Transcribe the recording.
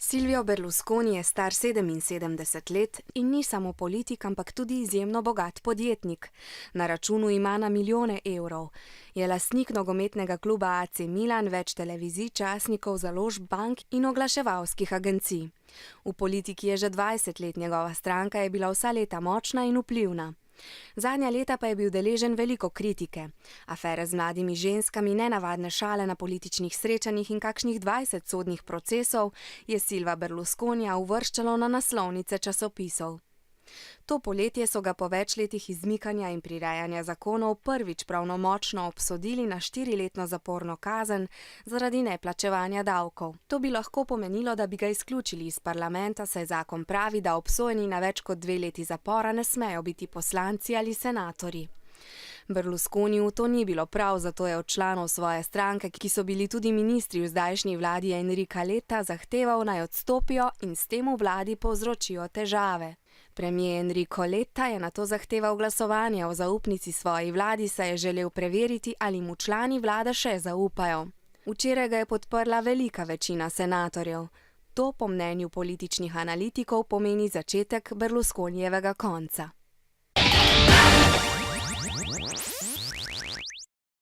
Silvio Berlusconi je star 77 let in ni samo politik, ampak tudi izjemno bogat podjetnik. Na računu ima na milijone evrov. Je lastnik nogometnega kluba AC Milan, več televizij, časnikov, založb, bank in oglaševalskih agencij. V politiki je že 20 let, njegova stranka je bila vsa leta močna in vplivna. Zadnja leta pa je bil deležen veliko kritike. Afere z mladimi ženskami, nenavadne šale na političnih srečanjih in kakšnih 20 sodnih procesov je Silva Berlusconija uvrščalo na naslovnice časopisov. To poletje so ga po več letih izmikanja in prirejanja zakonov prvič pravnomočno obsodili na 4-letno zaporno kazen zaradi neplačevanja davkov. To bi lahko pomenilo, da bi ga izključili iz parlamenta, saj zakon pravi, da obsojeni na več kot 2 leti zapora ne smejo biti poslanci ali senatorji. Berlusconiju to ni bilo prav, zato je od članov svoje stranke, ki so bili tudi ministri v zdajšnji vladi Enrica Letta, zahteval, naj odstopijo in s tem v vladi povzročijo težave. Premier Enrico Letta je nato zahteval glasovanje o zaupnici svoji vladi, saj je želel preveriti, ali mu člani vlade še zaupajo. Včeraj ga je podprla velika večina senatorjev. To po mnenju političnih analitikov pomeni začetek Berlusconijevega konca.